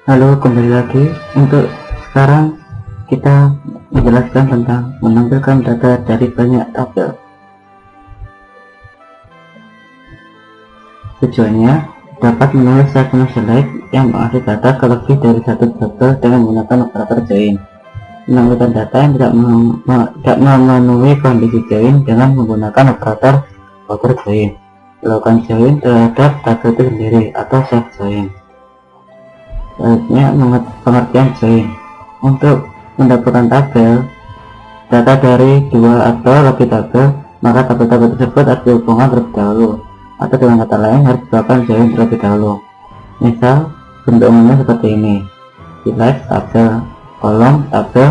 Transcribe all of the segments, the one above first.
Halo, kembali lagi. Untuk sekarang kita menjelaskan tentang menampilkan data dari banyak tabel. Tujuannya dapat menulis segmen select yang mengakses data ke lebih dari satu tabel dengan menggunakan operator join. Menampilkan data yang tidak memenuhi kondisi join dengan menggunakan operator join. Melakukan join terhadap tabel itu sendiri atau self join. Selanjutnya pengertian join. Untuk mendapatkan tabel data dari dua atau lebih tabel, maka tabel-tabel tersebut harus dihubungkan terlebih dahulu, atau dengan kata lain harus dilakukan join terlebih dahulu. Misal bentuk umumnya seperti ini: select tabel, kolom tabel,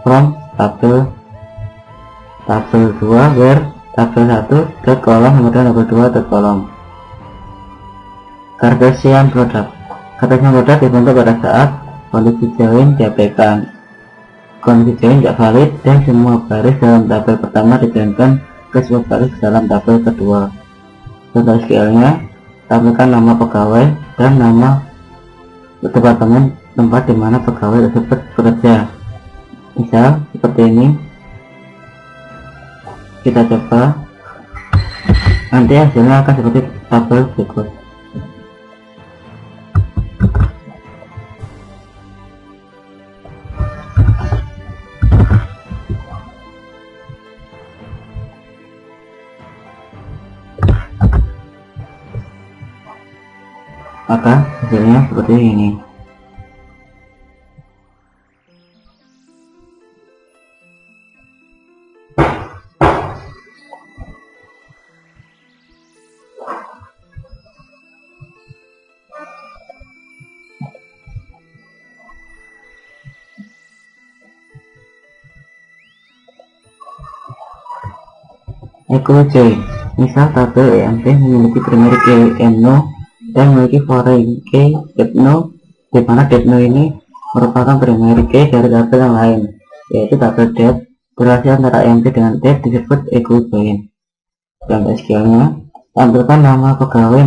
from tabel 2, where tabel 1 dot kolom, kemudian tabel 2 dot kolom. Cartesian product. Cartesian product dibentuk pada saat kondisi join diabaikan, kondisi join tidak valid, dan semua baris dalam tabel pertama dijoinkan ke semua baris dalam tabel kedua. Contoh SQL-nya, tampilkan nama pegawai dan nama departemen tempat di mana pegawai tersebut bekerja. Misal seperti ini. Kita coba, nanti hasilnya akan seperti tabel berikut. Maka hasilnya seperti ini. Equal join. Misal tabel EMP memiliki primary key no dan memiliki foreign key no, di mana no ini merupakan primary key dari tabel yang lain, yaitu tabel date. Relasi antara EMP dengan date disebut equal join. Contoh SQL-nya, tampilkan nama pegawai,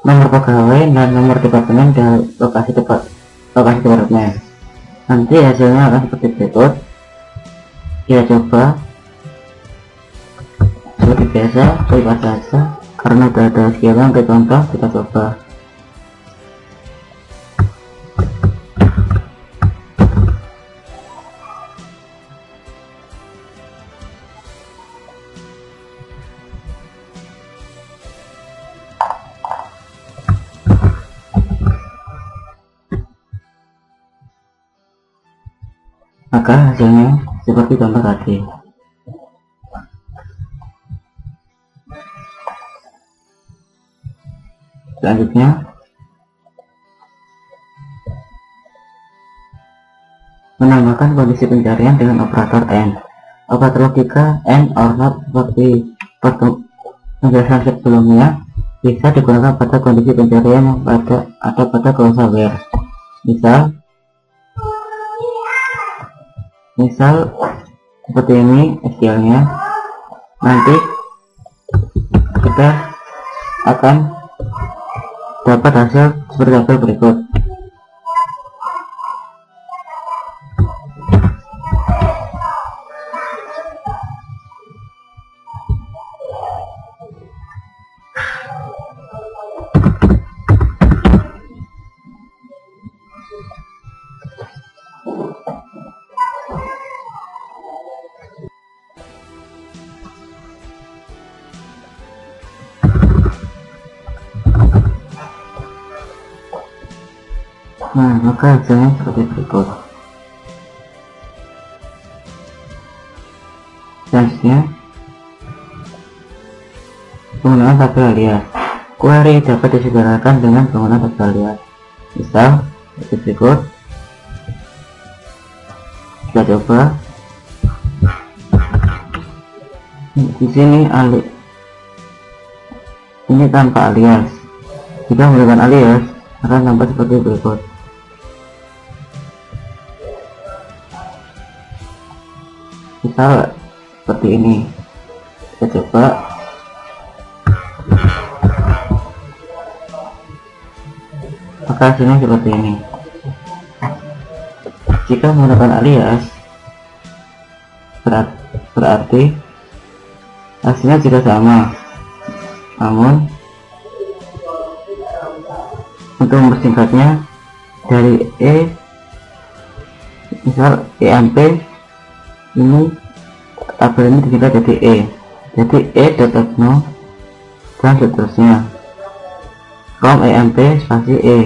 nomor pegawai, dan nomor departemen dan lokasi departemen. Nanti hasilnya akan seperti berikut. Kita coba. Seperti biasa, bebas saja karena sudah ada sekian ke contoh. Kita coba. Maka hasilnya seperti contoh tadi. Selanjutnya, menambahkan kondisi pencarian dengan operator AND. Operator logika AND or not seperti penjelasan sebelumnya bisa digunakan pada kondisi pencarian yang ada pada klausa where. Misal seperti ini SQL-nya. Nanti kita akan dapat hasil seperti tabel berikut. Nah, maka hasilnya seperti berikut. Selanjutnya, penggunaan tabel alias. Query dapat disederhanakan dengan penggunaan tabel alias. Misal seperti berikut. Kita coba. Di sini ini tanpa alias. Jika menggunakan alias akan tampak seperti berikut. Misal seperti ini. Kita coba. maka hasilnya seperti ini. Jika menggunakan alias, berarti hasilnya juga sama, namun untuk mempersingkatnya dari misal EMP ini, tabel ini disingkat jadi e.no dan seterusnya. From EMP spasi E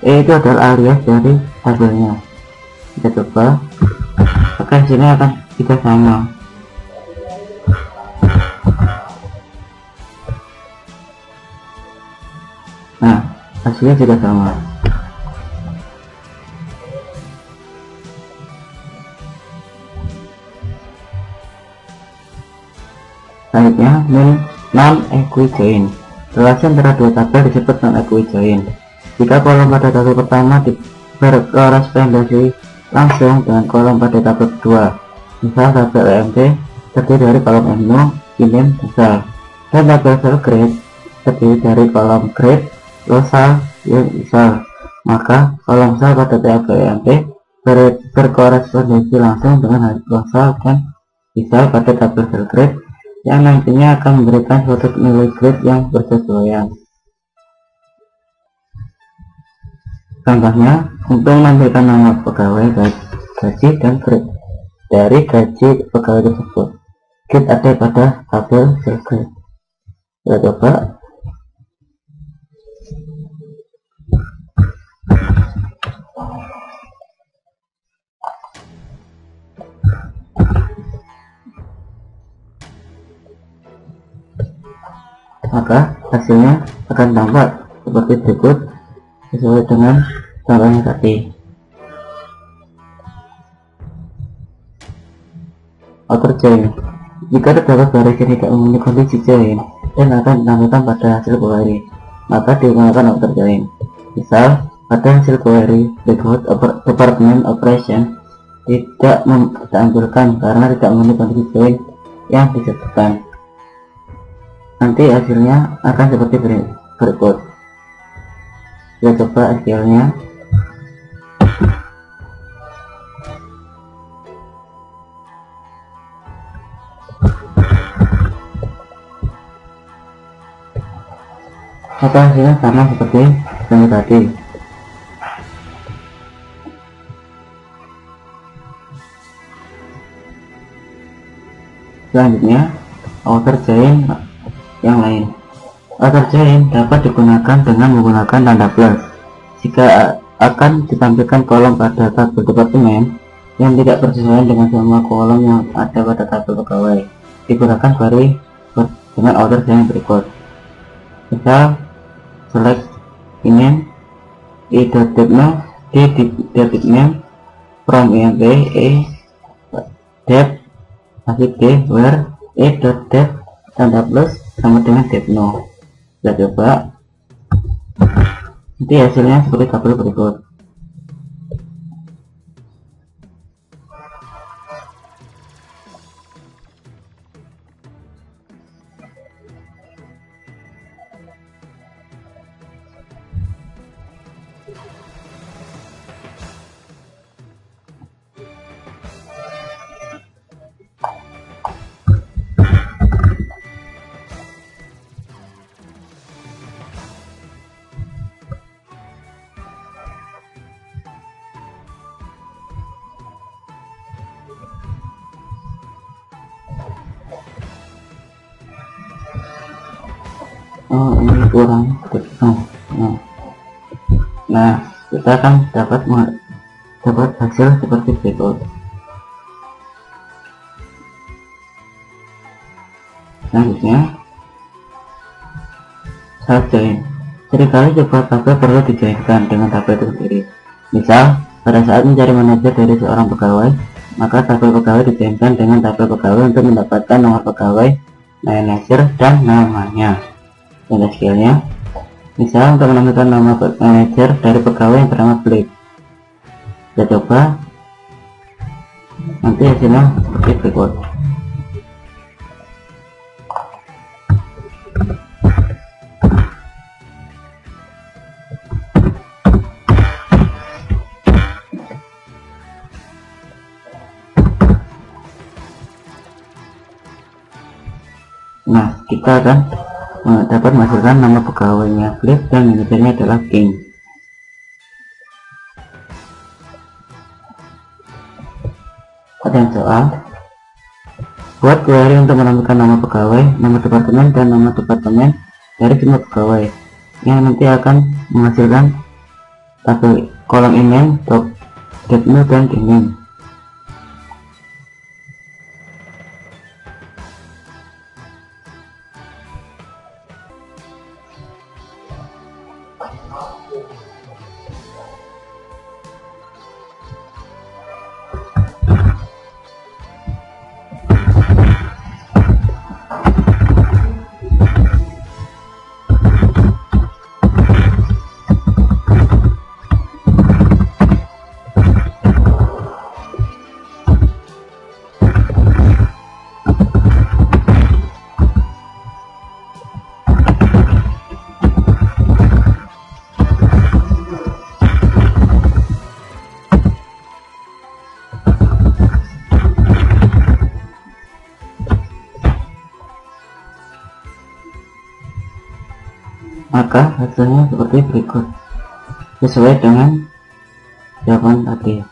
itu adalah alias dari tabelnya. Kita coba, maka hasilnya akan juga sama. Nah, hasilnya juga sama. Selanjutnya, non-equijoin. Relasi antara dua tabel disebut non-equijoin. Jika kolom pada tabel pertama berkorespondensi langsung dengan kolom pada tabel kedua, misal tabel EMP terdiri dari kolom menu, inim, dan tabel cell grade terdiri dari kolom grade, losal, misal, maka kolom sel pada tabel EMP berkorespondensi langsung dengan losal dan misal pada tabel cell grade yang nantinya akan memberikan suatu nilai grade yang bersesuaian. Contohnya, untuk menampilkan nama pegawai, gaji, dan grade dari gaji pegawai tersebut, grade ada pada tabel cell grade. Kita coba. Maka hasilnya akan tampak seperti berikut sesuai dengan contohnya tadi. Outer join. Jika terdapat baris yang tidak memenuhi kondisi join dan akan ditampilkan pada hasil query, maka digunakan outer join. Misal, pada hasil query berikut department operation tidak ditampilkan karena tidak memenuhi kondisi join yang disebutkan. Nanti hasilnya akan seperti berikut. Kita coba hasilnya. Maka hasilnya sama seperti yang tadi. Selanjutnya, outer join yang lain. Outer join dapat digunakan dengan menggunakan tanda plus. Jika akan ditampilkan kolom pada tabel departemen yang tidak bersesuaian dengan semua kolom yang ada pada tabel pegawai, digunakan query dengan outer join berikut. Misal, select name e.debno debit name from EMP deb masih d where e.deb tanda plus sama dengan debno. Kita coba. Nanti hasilnya seperti tabel berikut. Oh, ini kurang. Nah, kita akan dapat hasil seperti berikut. Selanjutnya, self join. Seringkali sebuah tabel perlu dijoinkan dengan tabel itu sendiri. Misal, pada saat mencari manajer dari seorang pegawai, maka tabel pegawai dijoinkan dengan tabel pegawai untuk mendapatkan nomor pegawai, manajer, dan namanya. Contoh skillnya, misal untuk menemukan nama manajer dari pegawai yang bernama Blake. Kita coba. Nanti hasilnya seperti berikut. Nah, kita akan dapat menghasilkan nama pegawainya Cliff dan manajernya adalah King. Pertanyaan soal, buat query untuk menemukan nama pegawai, nama departemen, dan nama departemen dari semua pegawai yang nanti akan menghasilkan tabel kolom email, date dan email. Maka hasilnya seperti berikut, sesuai dengan jawaban tadi.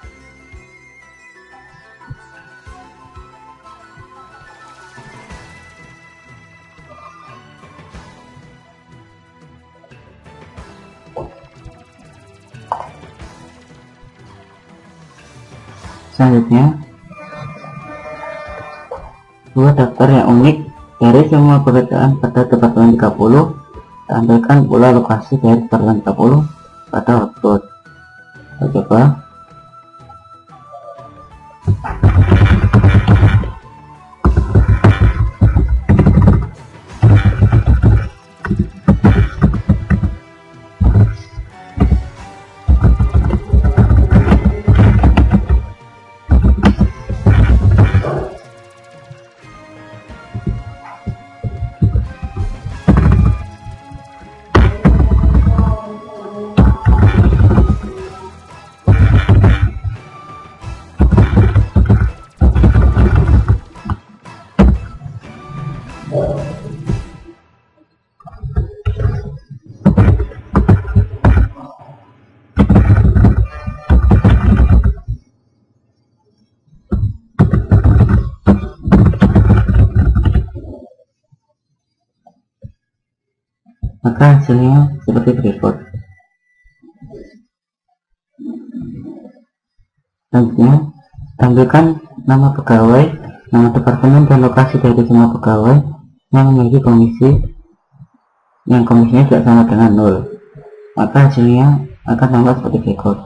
Selanjutnya, buat daftar yang unik dari semua pekerjaan pada departemen 30. Tampilkan pula lokasi dari departemen 30 pada output. Kita coba. Maka hasilnya seperti berikut. Selanjutnya, tampilkan nama pegawai, nama departemen, dan lokasi dari semua pegawai yang memiliki komisi yang komisinya tidak sama dengan 0. Maka hasilnya akan tampak seperti berikut.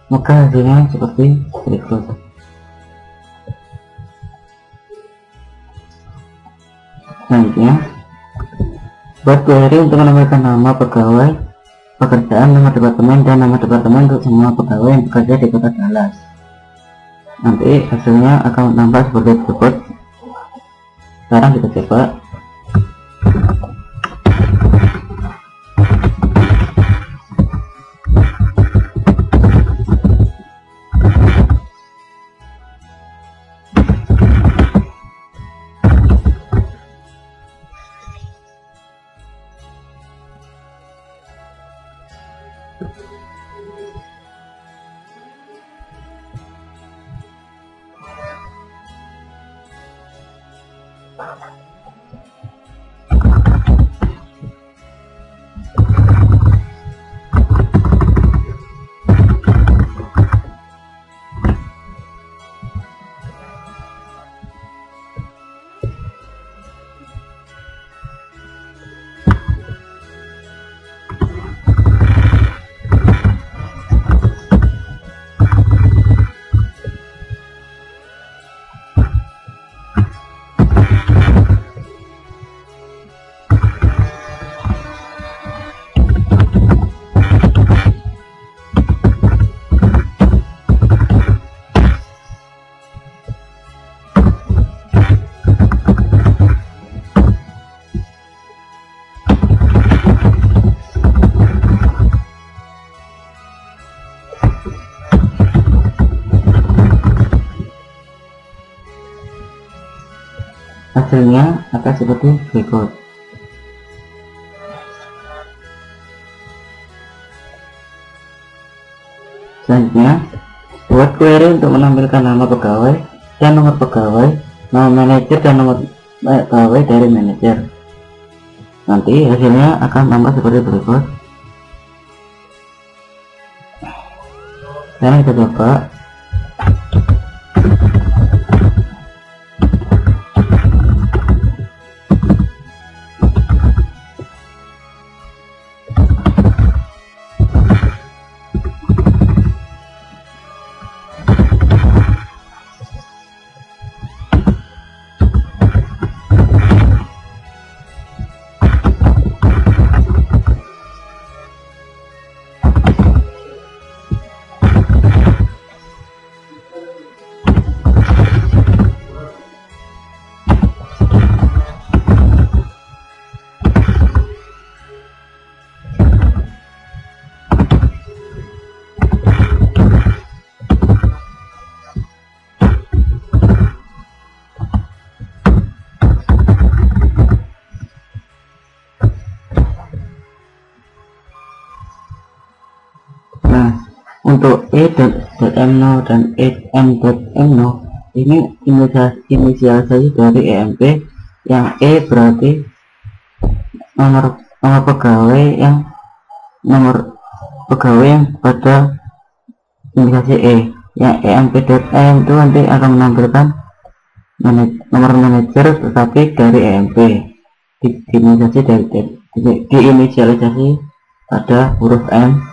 Maka hasilnya seperti berikut. Selanjutnya, buat query untuk menambahkan nama pegawai, pekerjaan, nama departemen, dan nama departemen untuk semua pegawai yang bekerja di kota Dallas. Nanti hasilnya akan tampak seperti berikut. Sekarang kita coba. Hasilnya akan seperti berikut. Selanjutnya, buat query untuk menampilkan nama pegawai dan nomor pegawai, nama manajer dan nomor pegawai dari manajer. Nanti hasilnya akan tampak seperti berikut. Sekarang kita coba. Nah, untuk e.m0 dan m.m0 ini inisialisasi dari EMP, yang E berarti nomor pegawai yang pada inisialisasi E, yang emp.m itu nanti akan menampilkan nomor manajer tetapi dari EMP diinisialisasi pada huruf M,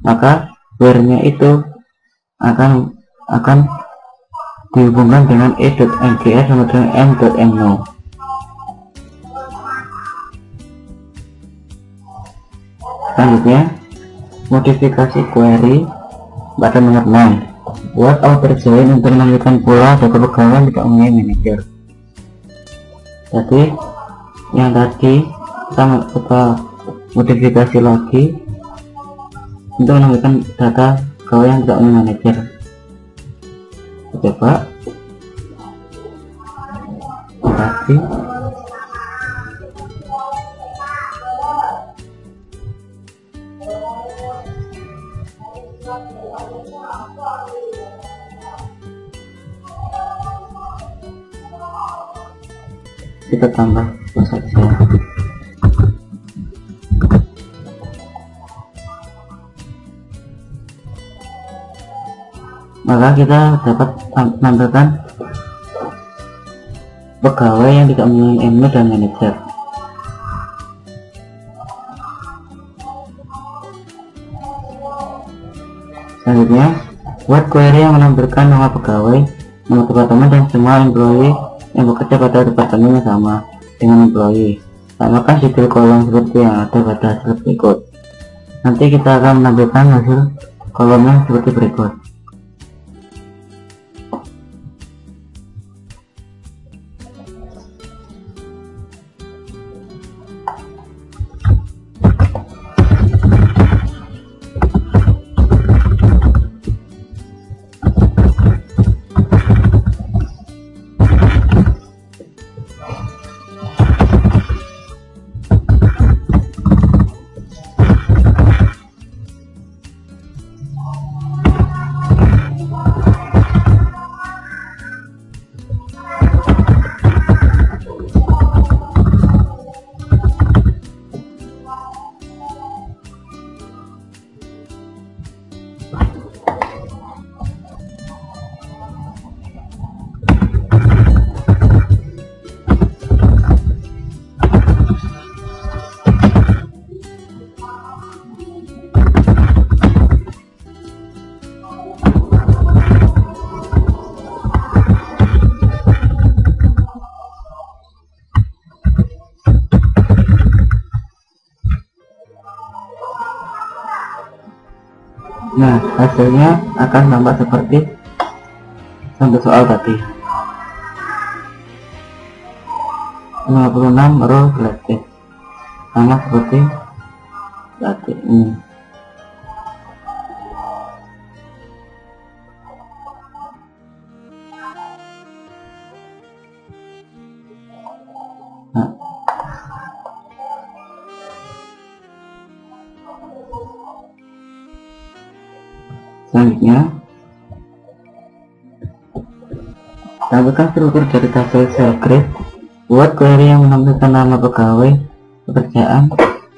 maka where-nya itu akan dihubungkan dengan e.mgr sama dengan m.m0. Selanjutnya, modifikasi query pada nomor 6. Buat outer join untuk menampilkan pula data pegawai tidak mempunyai manajer. Jadi yang tadi kita modifikasi lagi untuk menampilkan data pegawai yang tidak mempunyai manajer. Coba tadi kita tambah saja. Maka kita dapat menampilkan pegawai yang tidak mempunyai email dan manajer. Selanjutnya, buat query yang menampilkan nama pegawai, nama departemen dan semua employee yang bekerja pada departemen yang sama dengan employee. Tambahkan detail kolom seperti yang ada pada hasil berikut. Nanti kita akan menampilkan hasil kolomnya seperti berikut. Nah, hasilnya akan tampak seperti contoh soal tadi. 56 row selected, sama seperti tadi ini. Selanjutnya, tambahkan struktur dari tabel sel grade. Buat query yang menampilkan nama pegawai, pekerjaan,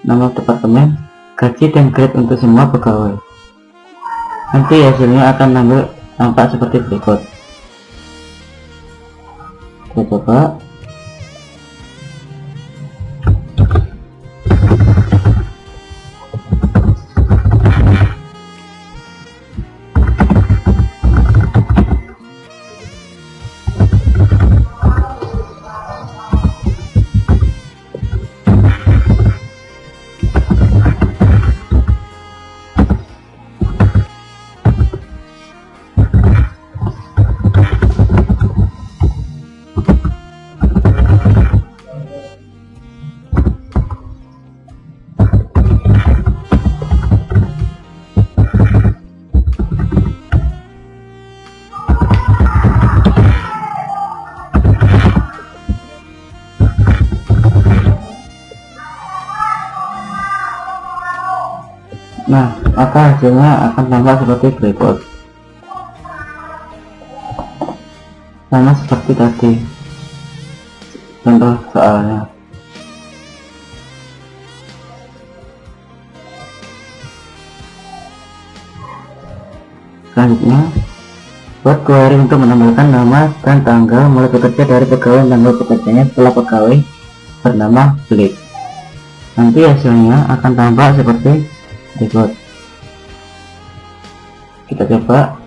nama departemen, gaji, dan grade untuk semua pegawai. Nanti hasilnya akan tampak seperti berikut. Kita coba. Nah, maka hasilnya akan tampak seperti berikut. Sama seperti tadi contoh soalnya. Selanjutnya, buat query untuk menambahkan nama dan tanggal mulai bekerja dari pegawai dan tanggal bekerjanya setelah pegawai bernama Blik. Nanti hasilnya akan tampak seperti berikut. Kita coba.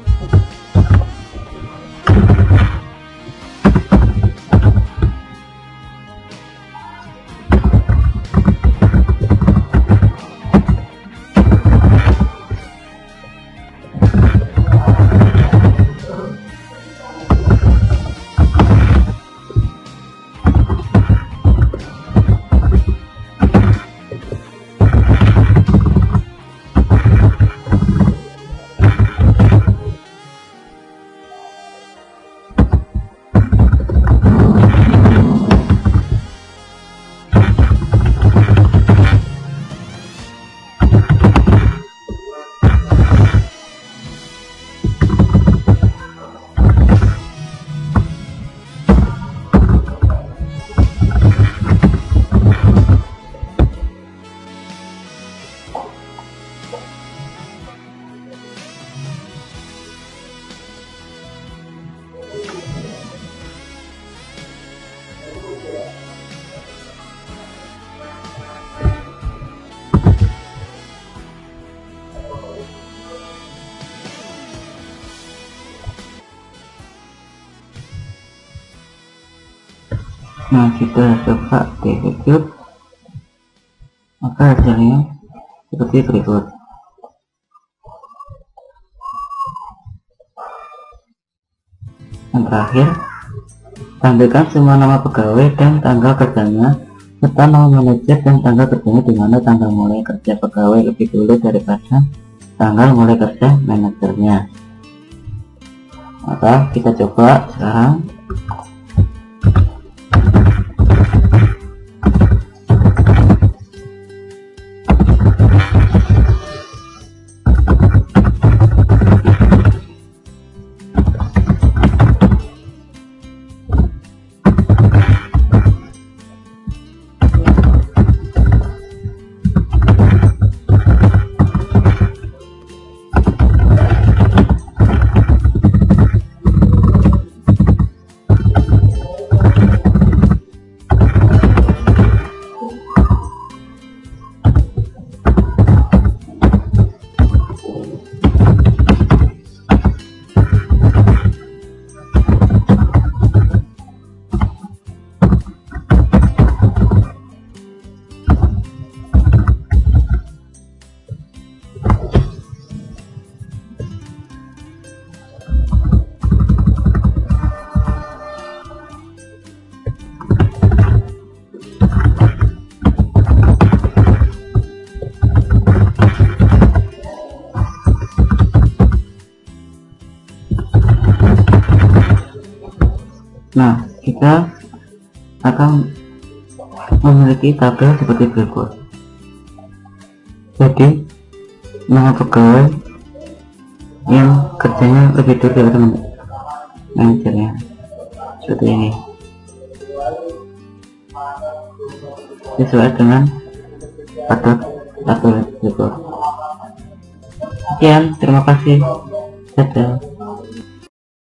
Nah, kita coba di execute, maka hasilnya seperti berikut. Yang terakhir, tampilkan semua nama pegawai dan tanggal kerjanya serta nama manajer dan tanggal kerjanya, di mana tanggal mulai kerja pegawai lebih dulu daripada tanggal mulai kerja manajernya. Maka kita coba sekarang. Nah, kita akan memiliki tabel seperti berikut. Jadi, nama pegawai, yang kerjanya lebih dulu ya teman, manajernya seperti ini sesuai dengan atur report. Sekian, terima kasih, dadah.